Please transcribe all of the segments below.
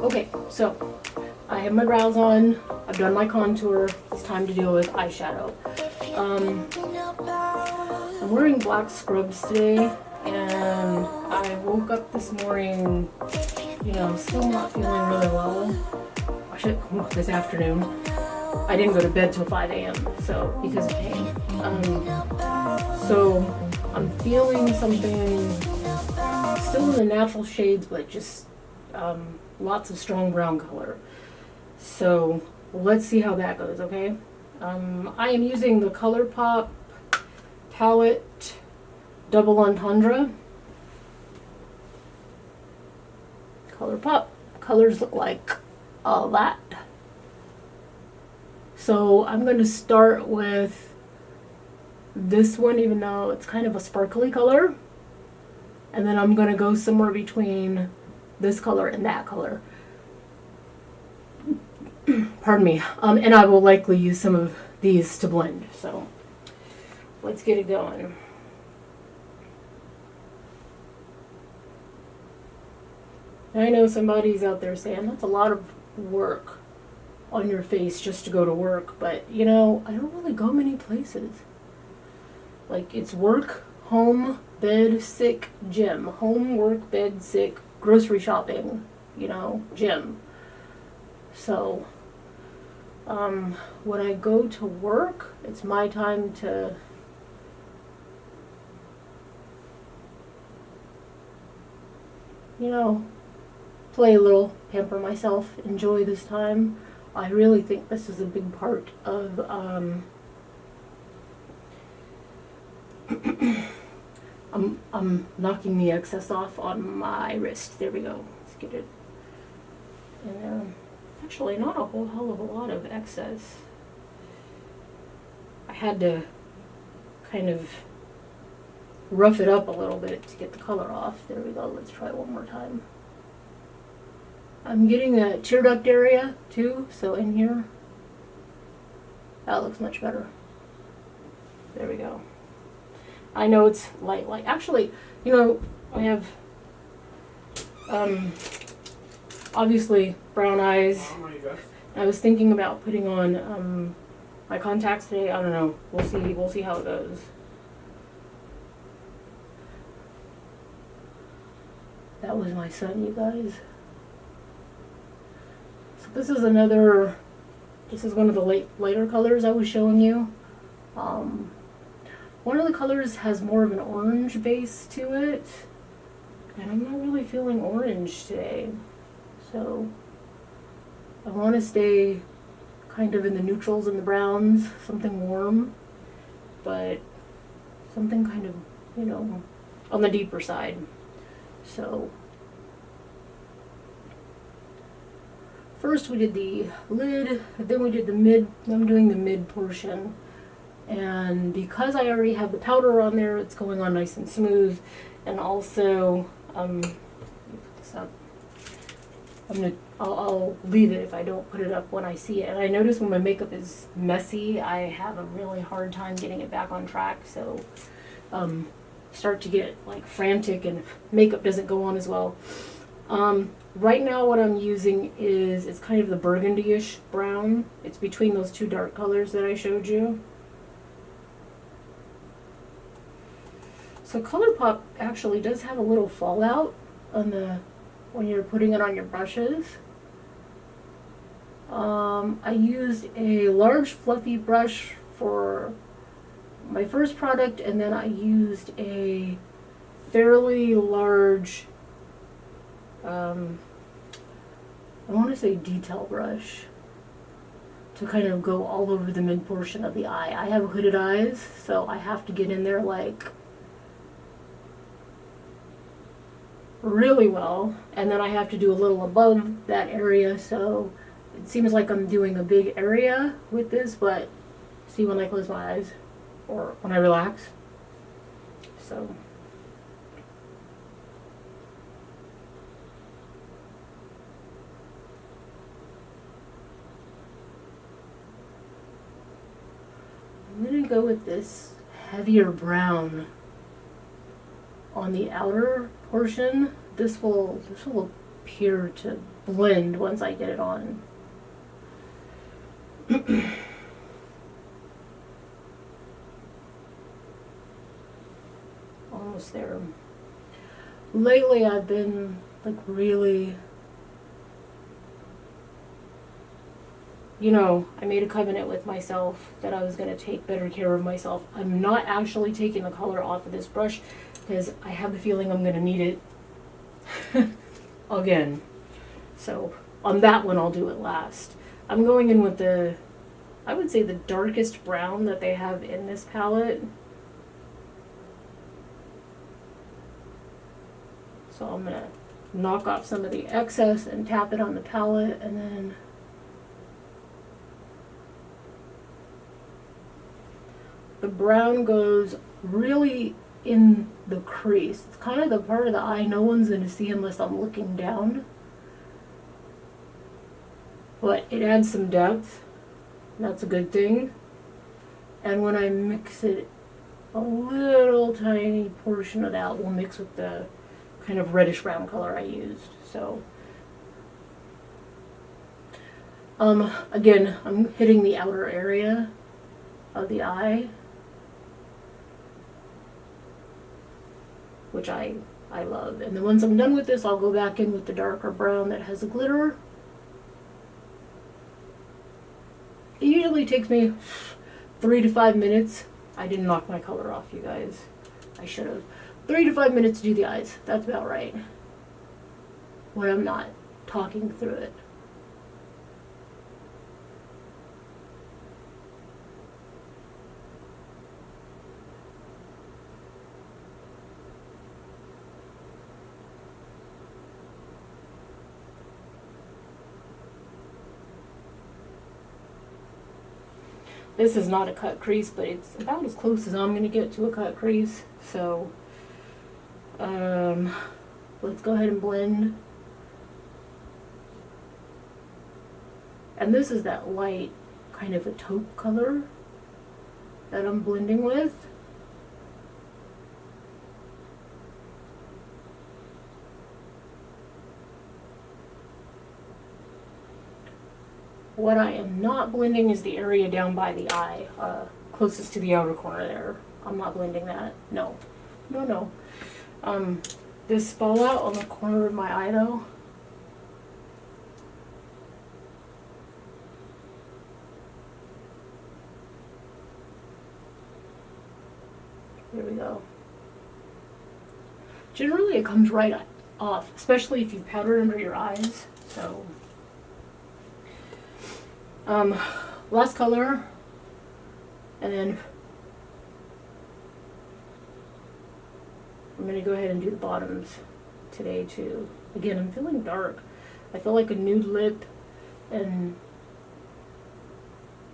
Okay, so I have my brows on. I've done my contour. It's time to deal with eyeshadow. I'm wearing black scrubs today, and I woke up this morning, still not feeling really well. This afternoon. I didn't go to bed till 5 a.m. so because of pain. So I'm feeling something still in the natural shades, but just lots of strong brown color. So let's see how that goes, okay? I am using the ColourPop palette Double Entendre. ColourPop colors look like that. So I'm going to start with this one, even though it's kind of a sparkly color. And then I'm going to go somewhere between this color and that color. Pardon me. And I will likely use some of these to blend. So let's get it going. I know somebody's out there saying that's a lot of work on your face just to go to work, but I don't really go many places. Like, it's work, home, bed, sick, gym. Home, work, bed, sick, grocery shopping, gym. So when I go to work, it's my time to play a little, pamper myself, enjoy this time. I really think this is a big part of I'm knocking the excess off on my wrist. There we go. Let's get it in there. Actually, not a whole hell of a lot of excess. I had to kind of rough it up a little bit to get the color off. There we go. Let's try it one more time. I'm getting a tear duct area too, so in here, that looks much better. There we go. I know it's light. Actually, I have obviously brown eyes. I was thinking about putting on my contacts today. I don't know. We'll see how it goes. That was my son, you guys. So this is one of the lighter colors I was showing you. One of the colors has more of an orange base to it, and I'm not really feeling orange today. So I want to stay kind of in the neutrals and the browns, something warm, but something kind of, on the deeper side. So first we did the lid, then we did the mid. I'm doing the mid portion. And because I already have the powder on there, it's going on nice and smooth. And also, let me put this up. I'll leave it if I don't put it up when I see it. And I notice when my makeup is messy, I have a really hard time getting it back on track. So, start to get frantic and makeup doesn't go on as well. Right now what I'm using it's kind of the burgundy-ish brown. It's between those two dark colors that I showed you. So ColourPop actually does have a little fallout on when you're putting it on your brushes. I used a large fluffy brush for my first product, and then I used a fairly large, I want to say detail brush to kind of go all over the mid portion of the eye. I have hooded eyes, so I have to get in there really well, and then I have to do a little above that area, so it seems like I'm doing a big area with this, but see when I close my eyes or when I relax. So I'm gonna go with this heavier brown on the outer portion. This will appear to blend once I get it on. Almost there. Lately I've been like really, I made a covenant with myself that I was going to take better care of myself. I'm not actually taking the color off of this brush because I have the feeling I'm going to need it again. So on that one I'll do it last. I'm going in with I would say the darkest brown that they have in this palette. So I'm going to knock off some of the excess and tap it on the palette, and then the brown goes really in the crease. It's kind of the part of the eye no one's going to see unless I'm looking down. But it adds some depth. That's a good thing. And when I mix it, a little tiny portion of that will mix with the kind of reddish brown color I used. So again, I'm hitting the outer area of the eye, which I love. And then once I'm done with this, I'll go back in with the darker brown that has a glitter. It usually takes me 3 to 5 minutes. I didn't knock my color off, you guys. I should have. 3 to 5 minutes to do the eyes. That's about right. When I'm not talking through it. This is not a cut crease, but it's about as close as I'm going to get to a cut crease. So, let's go ahead and blend. And this is that light, kind of a taupe color that I'm blending with. What I am not blending is the area down by the eye, closest to the outer corner there. I'm not blending that. No. No. This fallout on the corner of my eye though, there we go. Generally it comes right off, especially if you've powdered under your eyes. So last color, and then I'm going to go ahead and do the bottoms today too. Again, I'm feeling dark. I feel like a nude lip, and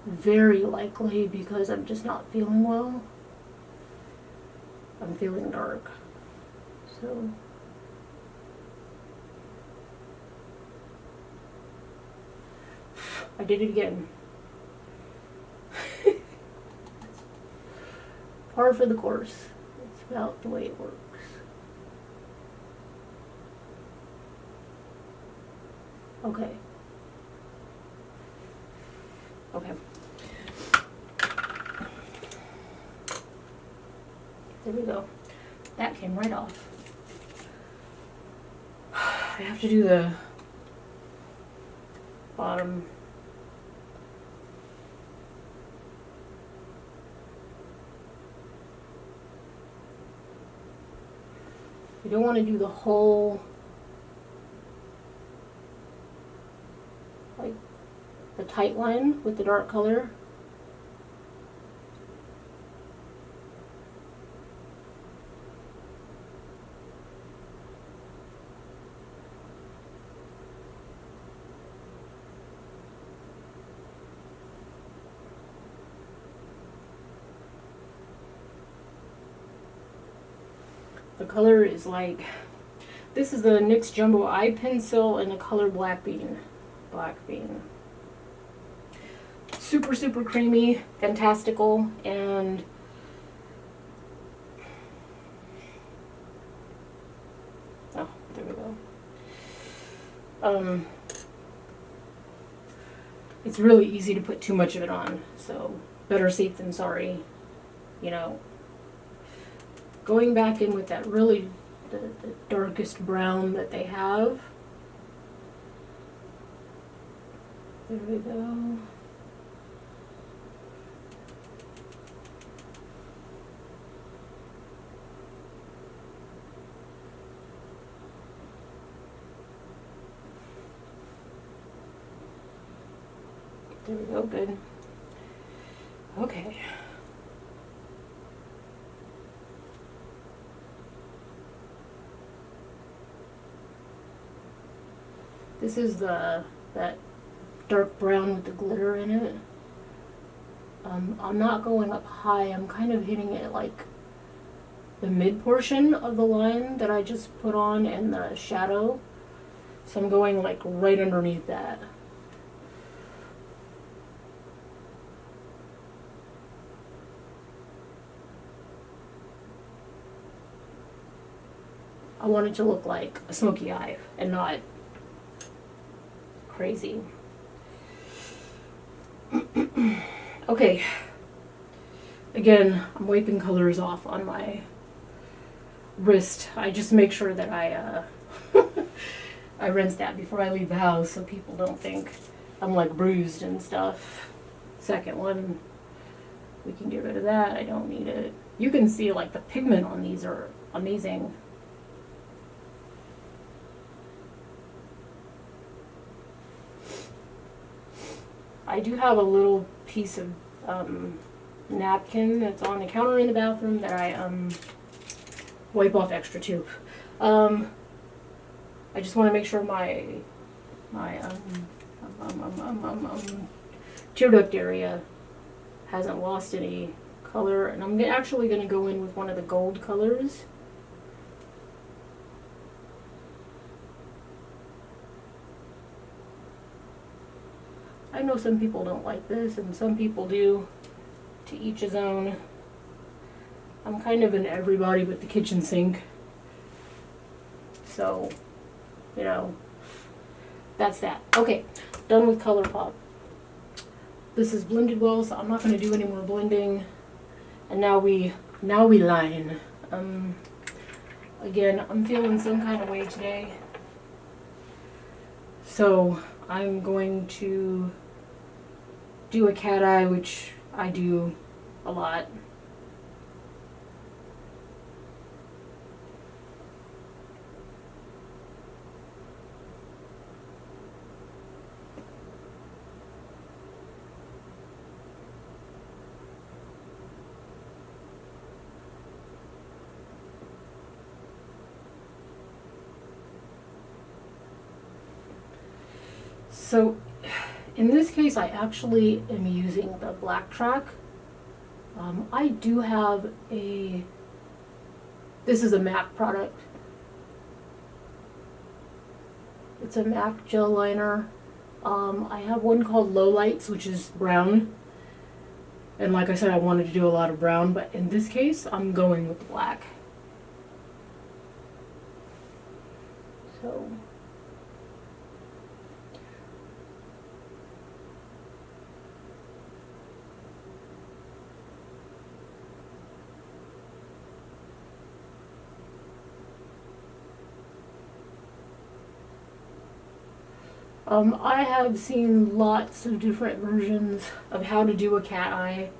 very likely because I'm just not feeling well, I'm feeling dark. So I did it again. Par for the course. It's about the way it works. Okay. There we go. That came right off. I have to do the bottom. You don't want to do the whole, like the tight line with the dark color. The color is like, this is the NYX Jumbo Eye Pencil in the color Black Bean. Super, super creamy, fantastical, and oh, there we go. Um, it's really easy to put too much of it on, so better safe than sorry, you know. Going back in with that really the darkest brown that they have. There we go. There we go, good. Okay. This is that dark brown with the glitter in it. I'm not going up high, I'm kind of hitting it like the mid portion of the line that I just put on and the shadow. So I'm going like right underneath that. I want it to look like a smoky eye and not crazy. Okay. Again, I'm wiping colors off on my wrist. I just make sure that I I rinse that before I leave the house so people don't think I'm like bruised and stuff. Second one, we can get rid of that. I don't need it. You can see like the pigment on these are amazing. I do have a little piece of napkin that's on the counter in the bathroom that I wipe off extra too. I just want to make sure my tear duct area hasn't lost any color, and I'm actually going to go in with one of the gold colors. I know some people don't like this, and some people do. To each his own. I'm kind of an everybody but the kitchen sink. So, you know, that's that. Okay, done with ColourPop. This is blended well, so I'm not going to do any more blending. And now we line. Again, I'm feeling some kind of way today. So I'm going to do a cat eye, which I do a lot. So in this case, I actually am using the black track. I do have this is a MAC product. It's a MAC gel liner. I have one called Low Lights, which is brown. And like I said, I wanted to do a lot of brown, but in this case, I'm going with black. So I have seen lots of different versions of how to do a cat eye.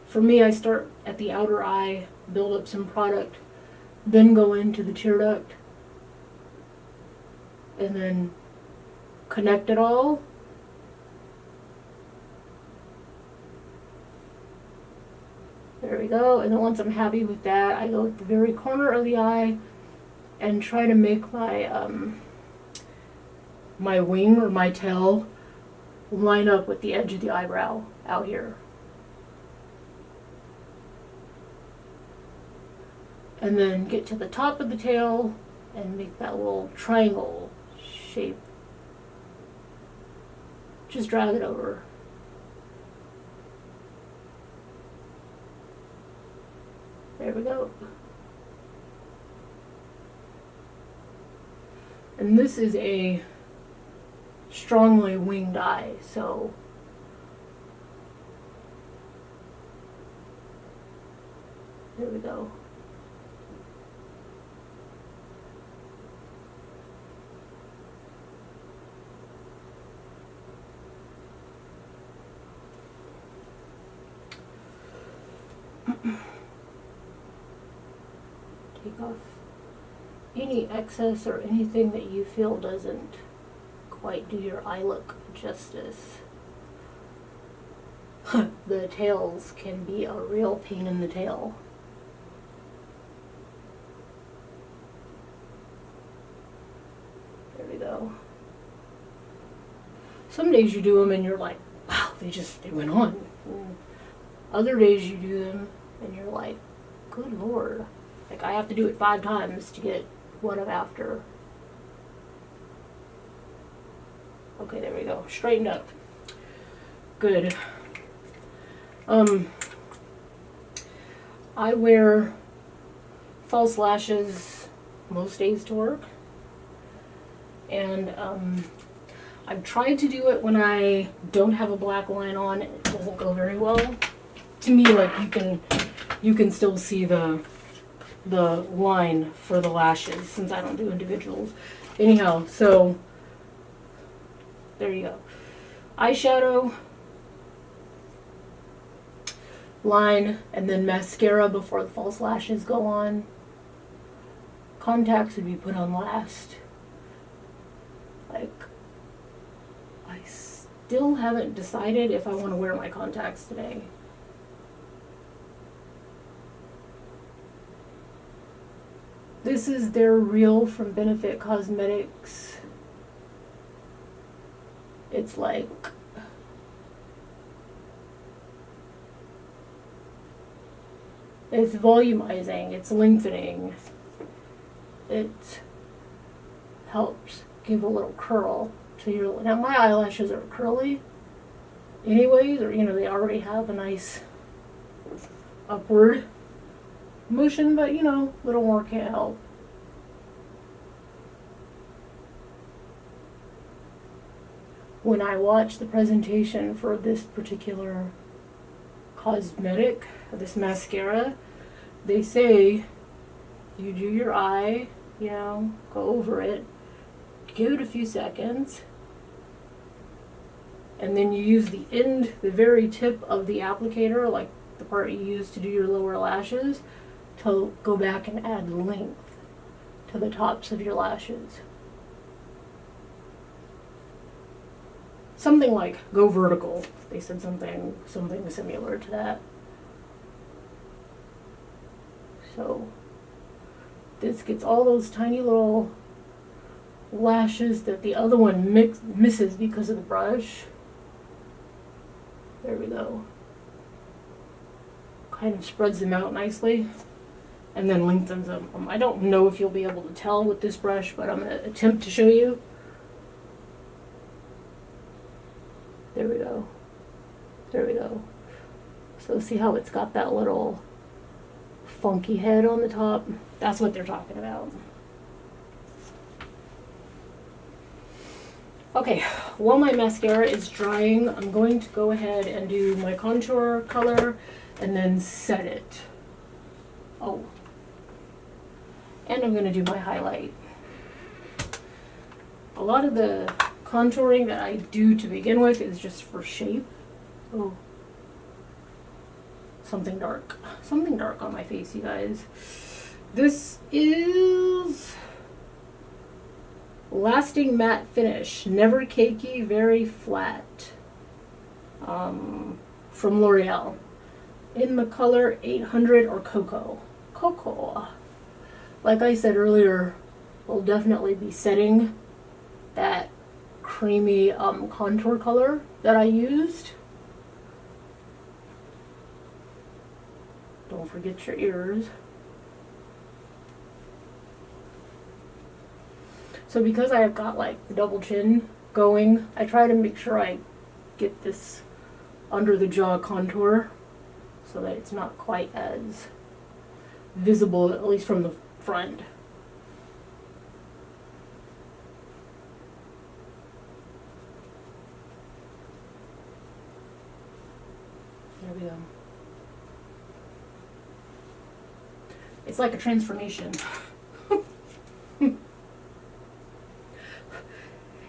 For me, I start at the outer eye, build up some product, then go into the tear duct, and then connect it all. There we go. And then once I'm happy with that, I go at the very corner of the eye and try to make my my wing or my tail line up with the edge of the eyebrow out here. And then get to the top of the tail and make that little triangle shape. Just drag it over. There we go. And this is a strongly winged eye, so there we go. Take off any excess or anything that you feel doesn't quite do your eye look justice. The tails can be a real pain in the tail. There we go. Some days you do them and you're like, wow, they went on. And other days you do them and you're like, good Lord. Like, I have to do it 5 times to get what I'm after. Okay, there we go. Straightened up. Good. I wear false lashes most days to work. And I've tried to do it when I don't have a black line on. It doesn't go very well. To me, like, you can still see the line for the lashes since I don't do individuals. Anyhow, so there you go. Eyeshadow, line, and then mascara before the false lashes go on. Contacts would be put on last. Like, I still haven't decided if I want to wear my contacts today. This is their Real from Benefit Cosmetics. It's like it's volumizing, it's lengthening. It helps give a little curl to your. Now my eyelashes are curly anyways, or they already have a nice upward motion, but a little more can't help. When I watched the presentation for this particular cosmetic, this mascara, they say you do your eye, go over it, give it a few seconds, and then you use the very tip of the applicator, like the part you use to do your lower lashes, to go back and add length to the tops of your lashes. Something like go vertical. They said something similar to that. So this gets all those tiny little lashes that the other one misses because of the brush. There we go. Kind of spreads them out nicely and then lengthens them. I don't know if you'll be able to tell with this brush, but I'm going to attempt to show you. There we go. There we go. So see how it's got that little funky head on the top? That's what they're talking about. Okay, while my mascara is drying, I'm going to go ahead and do my contour color and then set it. Oh. And I'm going to do my highlight. A lot of the contouring that I do to begin with is just for shape. Oh. Something dark. Something dark on my face, you guys. This is Lasting Matte Finish. Never Cakey, Very Flat. From L'Oreal. In the color 800 or Cocoa. Cocoa. Like I said earlier, we'll definitely be setting that creamy contour color that I used. Don't forget your ears. So because I have got like the double chin going, I try to make sure I get this under the jaw contour so that it's not quite as visible, at least from the front. It's like a transformation.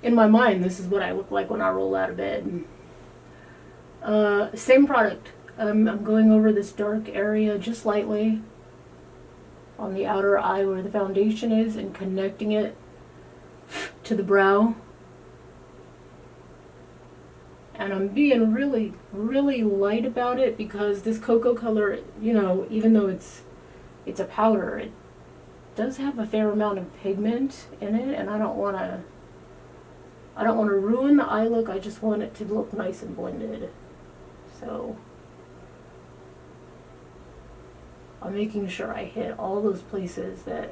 In my mind, this is what I look like when I roll out of bed. Same product. I'm going over this dark area just lightly on the outer eye where the foundation is and connecting it to the brow. And I'm being really, really light about it because this cocoa color, you know, even though it's a powder, it does have a fair amount of pigment in it, and I don't want to ruin the eye look. I just want it to look nice and blended. So I'm making sure I hit all those places that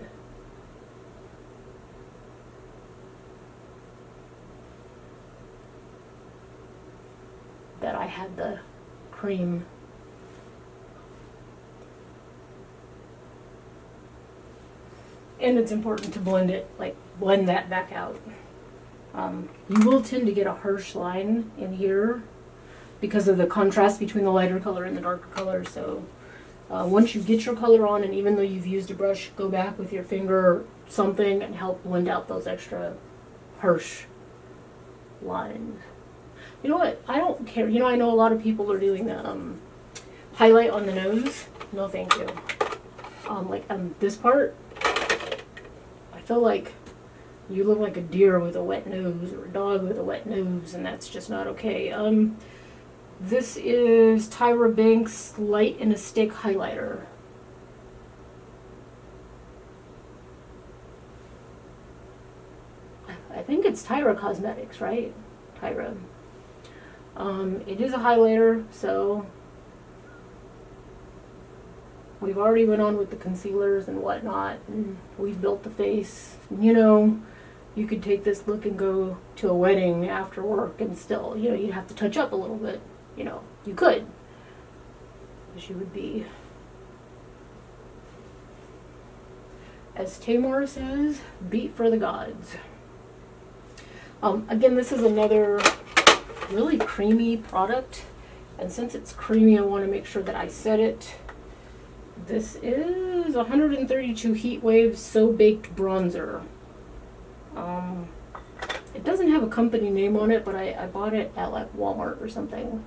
I had the cream. And it's important to blend that back out. You will tend to get a harsh line in here because of the contrast between the lighter color and the darker color. So once you get your color on, and even though you've used a brush, go back with your finger or something and help blend out those extra harsh lines. You know what? I don't care. You know, I know a lot of people are doing the highlight on the nose. No, thank you. This part, I feel like you look like a deer with a wet nose or a dog with a wet nose, and that's just not okay. This is Tyra Banks Light in a Stick Highlighter. I think it's Tyra Cosmetics, right? Tyra. It is a highlighter, so we've already went on with the concealers and whatnot, and we've built the face. You know, you could take this look and go to a wedding after work and still, you know, you'd have to touch up a little bit. You know, you could. But you would be, as Tamar says, beat for the gods. Again, this is another really creamy product. And since it's creamy, I want to make sure that I set it. This is 132 Heat Wave So Baked Bronzer. It doesn't have a company name on it, but I bought it at like Walmart or something.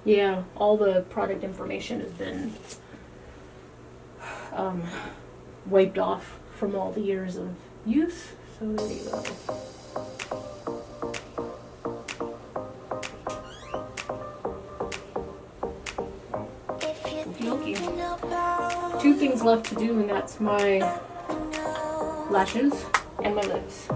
Yeah, all the product information has been wiped off from all the years of use. So there you go. Two things left to do, and that's my lashes and my lips.